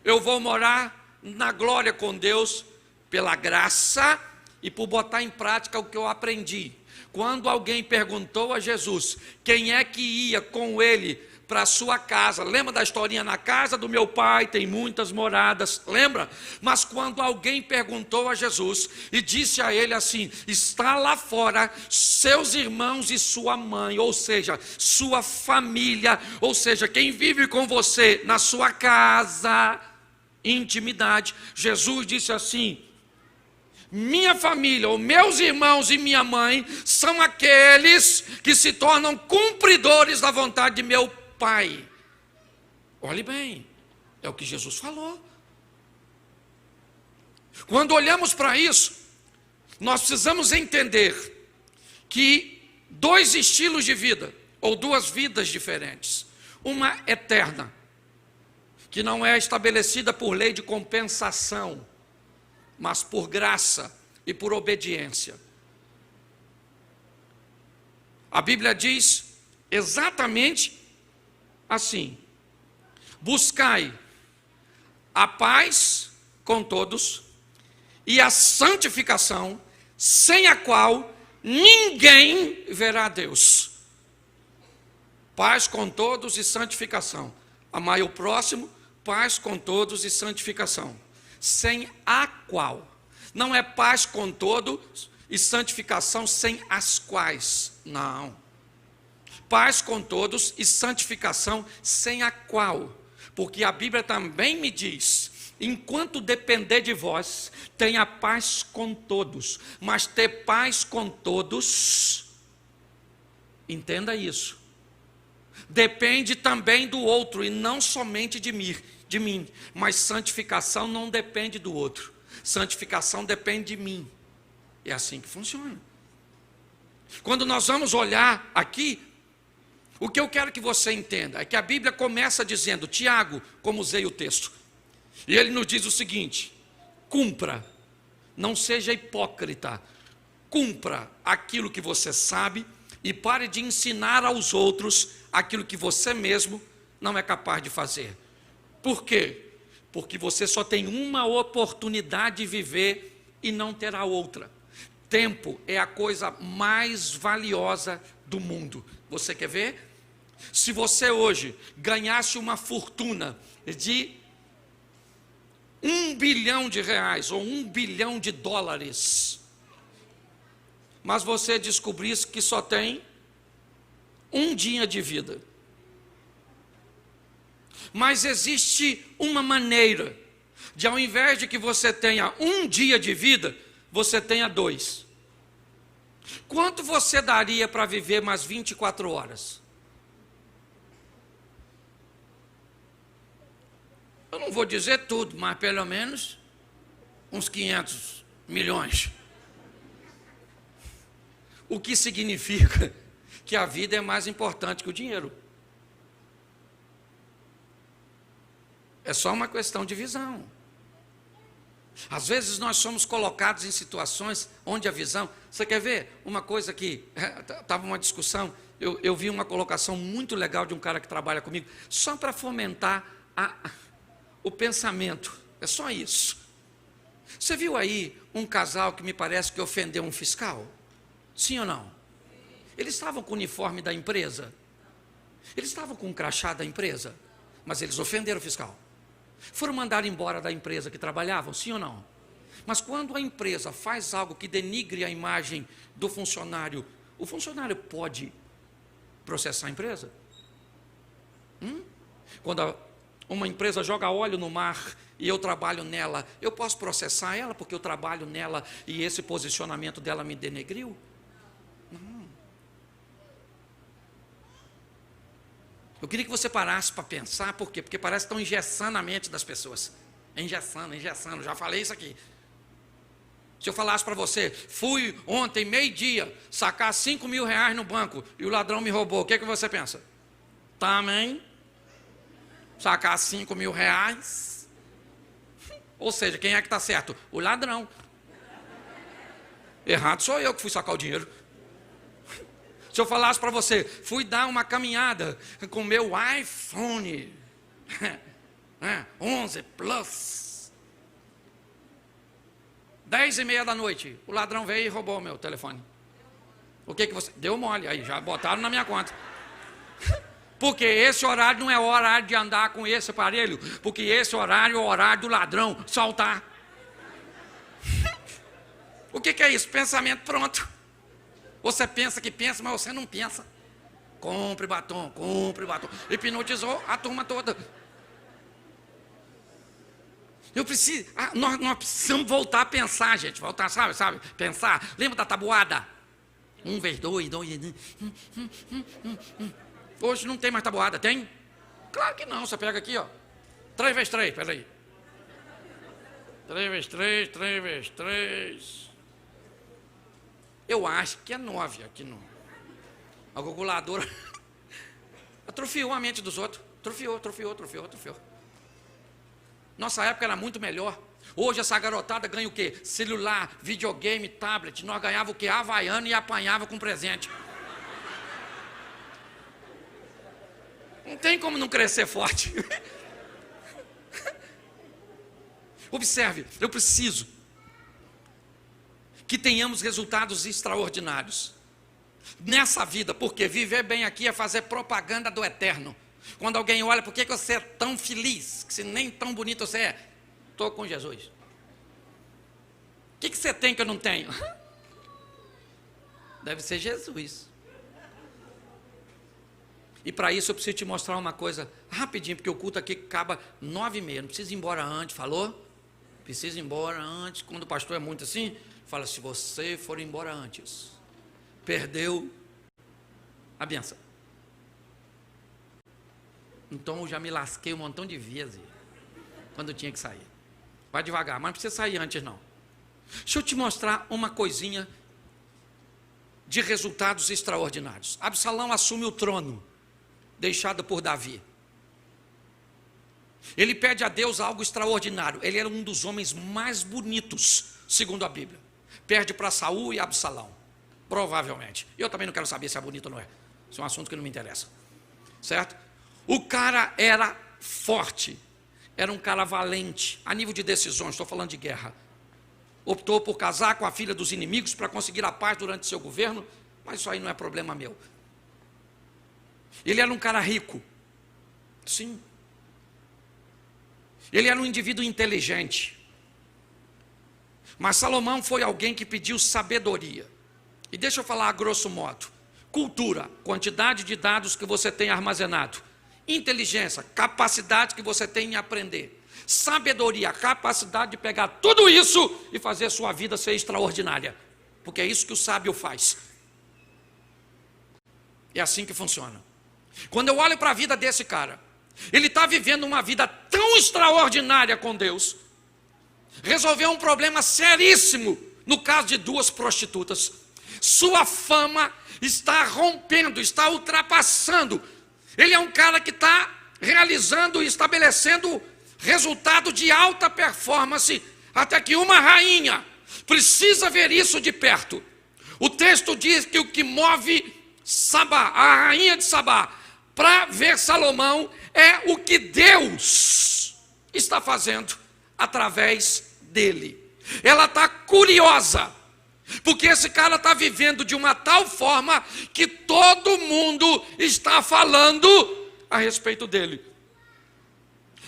eu vou morar na glória com Deus pela graça e por botar em prática o que eu aprendi. Quando alguém perguntou a Jesus quem é que ia com ele para a sua casa, lembra da historinha? Na casa do meu pai tem muitas moradas, lembra? Mas quando alguém perguntou a Jesus e disse a ele assim: está lá fora seus irmãos e sua mãe, ou seja, sua família, ou seja, quem vive com você na sua casa, intimidade. Jesus disse assim: minha família, ou meus irmãos e minha mãe, são aqueles que se tornam cumpridores da vontade de meu Pai. Olhe bem, é o que Jesus falou. Quando olhamos para isso, nós precisamos entender que dois estilos de vida, ou duas vidas diferentes, uma eterna, que não é estabelecida por lei de compensação, mas por graça e por obediência. A Bíblia diz exatamente assim: buscai a paz com todos e a santificação, sem a qual ninguém verá a Deus. Paz com todos e santificação. Amai o próximo, paz com todos e santificação. Sem a qual. Não é paz com todos e santificação sem as quais. Não. Paz com todos e santificação sem a qual. Porque a Bíblia também me diz: enquanto depender de vós, tenha paz com todos. Mas ter paz com todos, entenda isso, depende também do outro, e não somente de mim. Mas santificação não depende do outro, santificação depende de mim. É assim que funciona. Quando nós vamos olhar aqui, o que eu quero que você entenda é que a Bíblia começa dizendo, Tiago, como usei o texto, e ele nos diz o seguinte: cumpra, não seja hipócrita, cumpra aquilo que você sabe e pare de ensinar aos outros aquilo que você mesmo não é capaz de fazer. Por quê? Porque você só tem uma oportunidade de viver e não terá outra. Tempo é a coisa mais valiosa do mundo. Você quer ver? Se você hoje ganhasse uma fortuna de R$1 bilhão ou $1 bilhão, mas você descobrisse que só tem um dia de vida, mas existe uma maneira de, ao invés de que você tenha um dia de vida, você tenha 2. Quanto você daria para viver mais 24 horas? Eu não vou dizer tudo, mas pelo menos uns 500 milhões. O que significa que a vida é mais importante que o dinheiro. É só uma questão de visão. Às vezes nós somos colocados em situações onde a visão... Você quer ver uma coisa que... Estava uma discussão, eu vi uma colocação muito legal de um cara que trabalha comigo, só para fomentar o pensamento. É só isso. Você viu aí um casal que me parece que ofendeu um fiscal? Sim ou não? Eles estavam com o uniforme da empresa. Eles estavam com o crachá da empresa. Mas eles ofenderam o fiscal. Foram mandar embora da empresa que trabalhavam, sim ou não? Mas quando a empresa faz algo que denigre a imagem do funcionário, o funcionário pode processar a empresa? Quando uma empresa joga óleo no mar e eu trabalho nela, eu posso processar ela porque eu trabalho nela e esse posicionamento dela me denegriu? Não. Eu queria que você parasse para pensar. Por quê? Porque parece que estão engessando a mente das pessoas. Engessando, já falei isso aqui. Se eu falasse para você, fui ontem, meio-dia, sacar R$5.000 no banco e o ladrão me roubou, o que você pensa? Também, sacar R$5.000. Ou seja, quem é que está certo? O ladrão. Errado sou eu que fui sacar o dinheiro. Se eu falasse para você, fui dar uma caminhada com meu iPhone, 11 plus. 10:30 da noite, o ladrão veio e roubou o meu telefone. O que você... Deu mole, aí já botaram na minha conta. Porque esse horário não é horário de andar com esse aparelho, porque esse horário é o horário do ladrão saltar. O que é isso? Pensamento pronto. Você pensa que pensa, mas você não pensa. Compre batom, compre batom. Hipnotizou a turma toda. Nós precisamos voltar a pensar, gente. Voltar, sabe? Pensar. Lembra da tabuada? 1 vezes 2, 2. Hoje não tem mais tabuada, tem? Claro que não. Você pega aqui, ó. 3 vezes 3, peraí. 3 vezes 3, 3 vezes 3. Eu acho que é 9 aqui no. A calculadora atrofiou a mente dos outros. Atrofiou. Nossa época era muito melhor. Hoje essa garotada ganha o quê? Celular, videogame, tablet. Nós ganhava o quê? Havaiana e apanhava com presente. Não tem como não crescer forte. Observe, eu preciso que tenhamos resultados extraordinários nessa vida, porque viver bem aqui é fazer propaganda do eterno. Quando alguém olha, por que você é tão feliz, que se nem tão bonito você é? Estou com Jesus. O que você tem que eu não tenho? Deve ser Jesus. E para isso eu preciso te mostrar uma coisa rapidinho, porque o culto aqui acaba 9:30, não precisa ir embora antes, falou? Precisa ir embora antes. Quando o pastor é muito assim, fala, se você for embora antes, perdeu a benção. Então eu já me lasquei um montão de vezes quando eu tinha que sair. Vai devagar, mas não precisa sair antes não. Deixa eu te mostrar uma coisinha de resultados extraordinários. Absalão assume o trono deixado por Davi. Ele pede a Deus algo extraordinário. Ele era um dos homens mais bonitos, segundo a Bíblia. Perde para Saul e Absalão, provavelmente. Eu também não quero saber se é bonito ou não é. Isso é um assunto que não me interessa. Certo? O cara era forte, era um cara valente, a nível de decisões, estou falando de guerra. Optou por casar com a filha dos inimigos para conseguir a paz durante seu governo, mas isso aí não é problema meu. Ele era um cara rico, sim. Ele era um indivíduo inteligente. Mas Salomão foi alguém que pediu sabedoria. E deixa eu falar a grosso modo. Cultura, quantidade de dados que você tem armazenado. Inteligência, capacidade que você tem em aprender. Sabedoria, capacidade de pegar tudo isso e fazer a sua vida ser extraordinária. Porque é isso que o sábio faz. É assim que funciona. Quando eu olho para a vida desse cara, ele está vivendo uma vida tão extraordinária com Deus, resolveu um problema seríssimo no caso de 2 prostitutas. Sua fama está rompendo, está ultrapassando. Ele é um cara que está realizando e estabelecendo resultado de alta performance, até que uma rainha precisa ver isso de perto. O texto diz que o que move Sabá, a rainha de Sabá, para ver Salomão, é o que Deus está fazendo através dele. Ela está curiosa, porque esse cara está vivendo de uma tal forma que todo mundo está falando a respeito dele.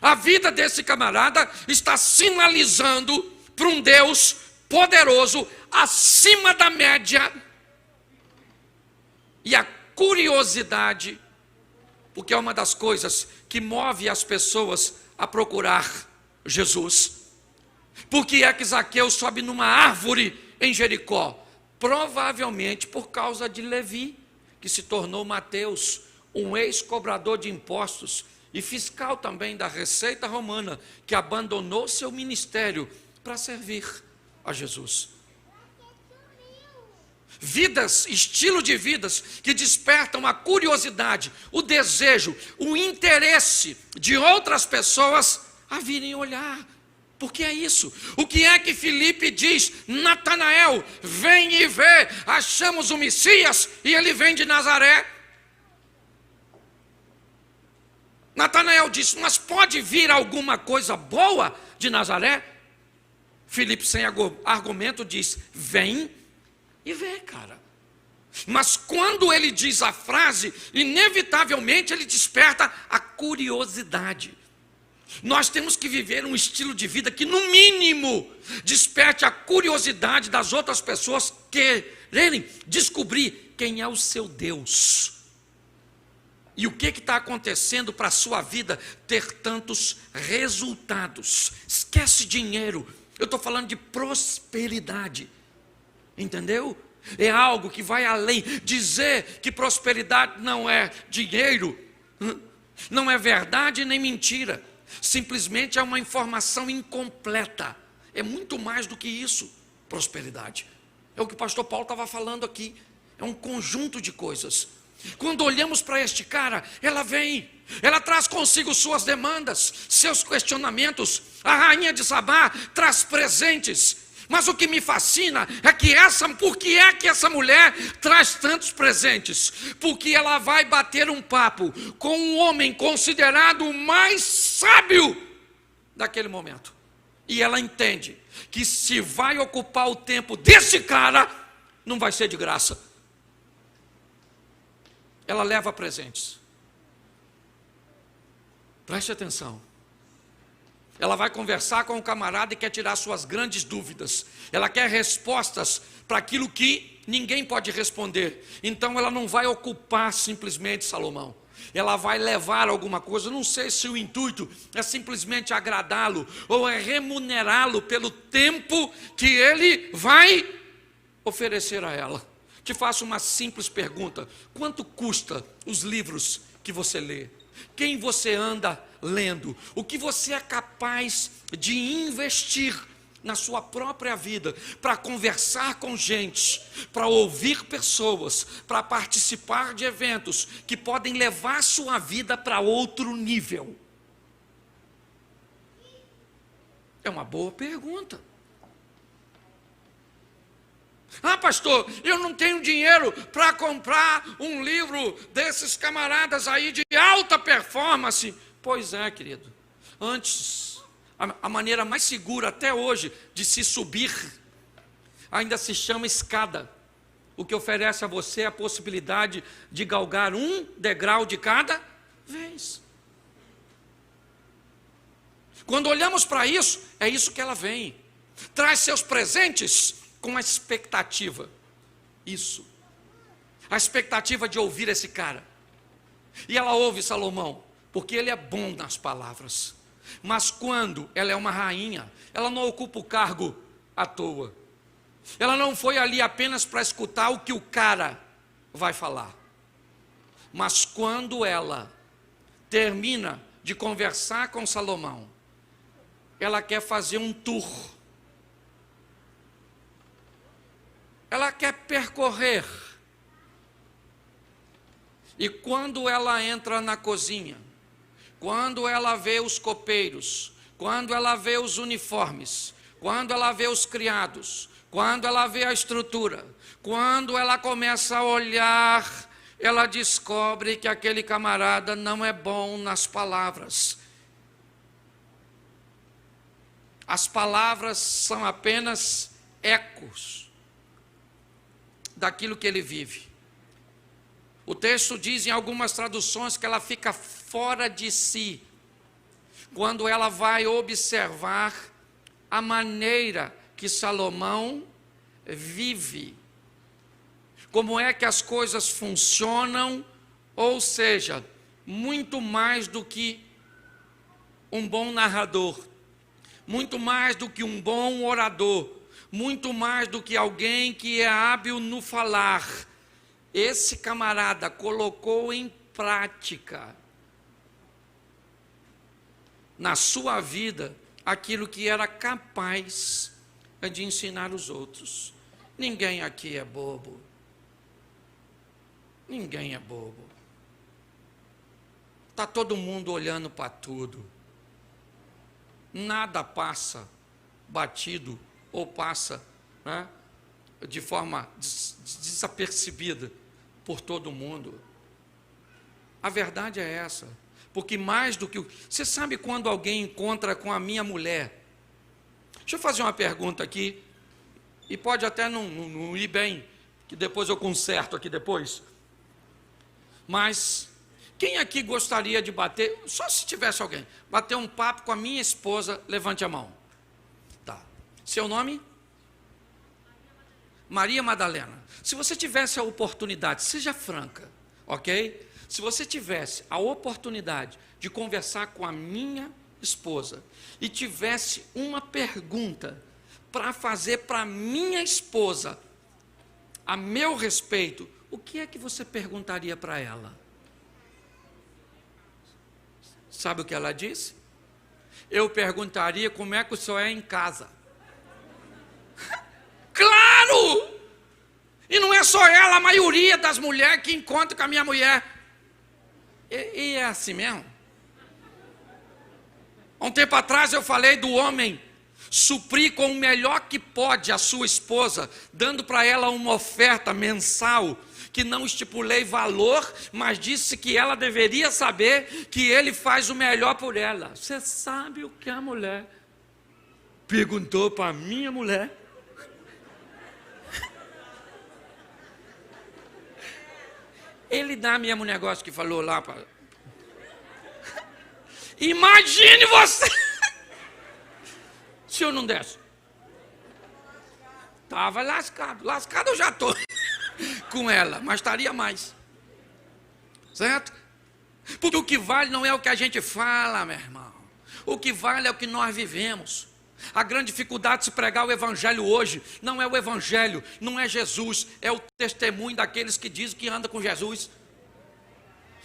A vida desse camarada está sinalizando para um Deus poderoso, acima da média. E a curiosidade, porque é uma das coisas que move as pessoas a procurar Jesus. Por que é que Zaqueu sobe numa árvore em Jericó? Provavelmente por causa de Levi, que se tornou Mateus, um ex-cobrador de impostos e fiscal também da Receita Romana, que abandonou seu ministério para servir a Jesus. Vidas, estilo de vidas que despertam a curiosidade, o desejo, o interesse de outras pessoas a virem olhar. Porque é isso. O que é que Filipe diz? Natanael, vem e vê, achamos o Messias e ele vem de Nazaré. Natanael disse: mas pode vir alguma coisa boa de Nazaré? Filipe, sem argumento, diz: vem e vê, cara. Mas quando ele diz a frase, inevitavelmente ele desperta a curiosidade. Nós temos que viver um estilo de vida que, no mínimo, desperte a curiosidade das outras pessoas quererem descobrir quem é o seu Deus. E o que está acontecendo para a sua vida ter tantos resultados? Esquece dinheiro, eu estou falando de prosperidade, entendeu? É algo que vai além. Dizer que prosperidade não é dinheiro, não é verdade nem mentira, simplesmente é uma informação incompleta. É muito mais do que isso, prosperidade. É o que o pastor Paulo estava falando aqui, é um conjunto de coisas. Quando olhamos para este cara, ela vem, ela traz consigo suas demandas, seus questionamentos. A rainha de Sabá traz presentes. Mas o que me fascina é que por que é que essa mulher traz tantos presentes? Porque ela vai bater um papo com um homem considerado o mais sábio daquele momento. E ela entende que se vai ocupar o tempo desse cara, não vai ser de graça. Ela leva presentes. Preste atenção. Ela vai conversar com o camarada e quer tirar suas grandes dúvidas. Ela quer respostas para aquilo que ninguém pode responder. Então ela não vai ocupar simplesmente Salomão. Ela vai levar alguma coisa. Não sei se o intuito é simplesmente agradá-lo ou é remunerá-lo pelo tempo que ele vai oferecer a ela. Te faço uma simples pergunta: quanto custa os livros que você lê? Quem você anda lendo? O que você é capaz de investir na sua própria vida para conversar com gente, para ouvir pessoas, para participar de eventos que podem levar a sua vida para outro nível? É uma boa pergunta. Ah, pastor, eu não tenho dinheiro para comprar um livro desses camaradas aí de alta performance. Pois é, querido. Antes, a maneira mais segura até hoje de se subir ainda se chama escada. O que oferece a você a possibilidade de galgar um degrau de cada vez. Quando olhamos para isso, é isso que ela vem. Traz seus presentes com a expectativa. Isso. A expectativa de ouvir esse cara. E ela ouve Salomão, porque ele é bom nas palavras. Mas quando ela é uma rainha, ela não ocupa o cargo à toa. Ela não foi ali apenas para escutar o que o cara vai falar. Mas quando ela termina de conversar com Salomão, ela quer fazer um tour. Ela quer percorrer. E quando ela entra na cozinha, quando ela vê os copeiros, quando ela vê os uniformes, quando ela vê os criados, quando ela vê a estrutura, quando ela começa a olhar, ela descobre que aquele camarada não é bom nas palavras. As palavras são apenas ecos daquilo que ele vive. O texto diz em algumas traduções que ela fica fora de si, quando ela vai observar a maneira que Salomão vive, como é que as coisas funcionam, ou seja, muito mais do que um bom narrador, muito mais do que um bom orador, muito mais do que alguém que é hábil no falar. Esse camarada colocou em prática na sua vida aquilo que era capaz de ensinar os outros. Ninguém aqui é bobo. Ninguém é bobo. Está todo mundo olhando para tudo. Nada passa batido ou passa, né, de forma desapercebida por todo mundo. A verdade é essa. Porque mais do que o... Você sabe quando alguém encontra com a minha mulher? Deixa eu fazer uma pergunta aqui, e pode até não ir bem, que depois eu conserto aqui depois. Mas quem aqui gostaria de bater, só se tivesse alguém, bater um papo com a minha esposa, levante a mão. Tá. Seu nome? Maria Madalena. Se você tivesse a oportunidade, seja franca, ok? Se você tivesse a oportunidade de conversar com a minha esposa e tivesse uma pergunta para fazer para minha esposa, a meu respeito, o que é que você perguntaria para ela? Sabe o que ela disse? Eu perguntaria como é que o senhor é em casa. Claro! E não é só ela, a maioria das mulheres que encontram com a minha mulher. E é assim mesmo. Há um tempo atrás eu falei do homem suprir com o melhor que pode a sua esposa, dando para ela uma oferta mensal, que não estipulei valor, mas disse que ela deveria saber que ele faz o melhor por ela. Você sabe o que a mulher perguntou para a minha mulher? Ele dá mesmo um negócio que falou lá para... Imagine você! Se eu não desse. Estava lascado. Lascado eu já estou com ela, mas estaria mais. Certo? Porque o que vale não é o que a gente fala, meu irmão. O que vale é o que nós vivemos. A grande dificuldade de se pregar o evangelho hoje não é o evangelho, não é Jesus, é o testemunho daqueles que dizem que andam com Jesus.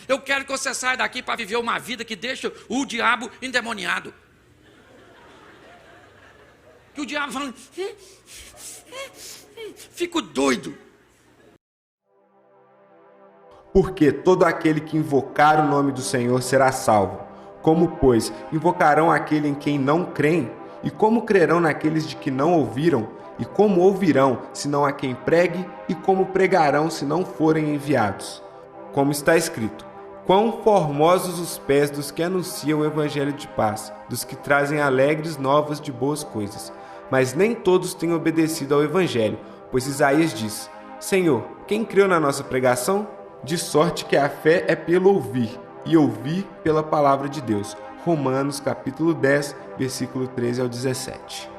Eu quero que você saia daqui para viver uma vida que deixa o diabo endemoniado. Que o diabo fala, fico doido. Porque todo aquele que invocar o nome do Senhor será salvo. Como, pois, invocarão aquele em quem não creem? E como crerão naqueles de que não ouviram? E como ouvirão, se não há quem pregue? E como pregarão, se não forem enviados? Como está escrito: quão formosos os pés dos que anunciam o evangelho de paz, dos que trazem alegres novas de boas coisas. Mas nem todos têm obedecido ao evangelho, pois Isaías diz: Senhor, quem creu na nossa pregação? De sorte que a fé é pelo ouvir, e ouvir pela palavra de Deus. Romanos capítulo 10, versículo 13 ao 17.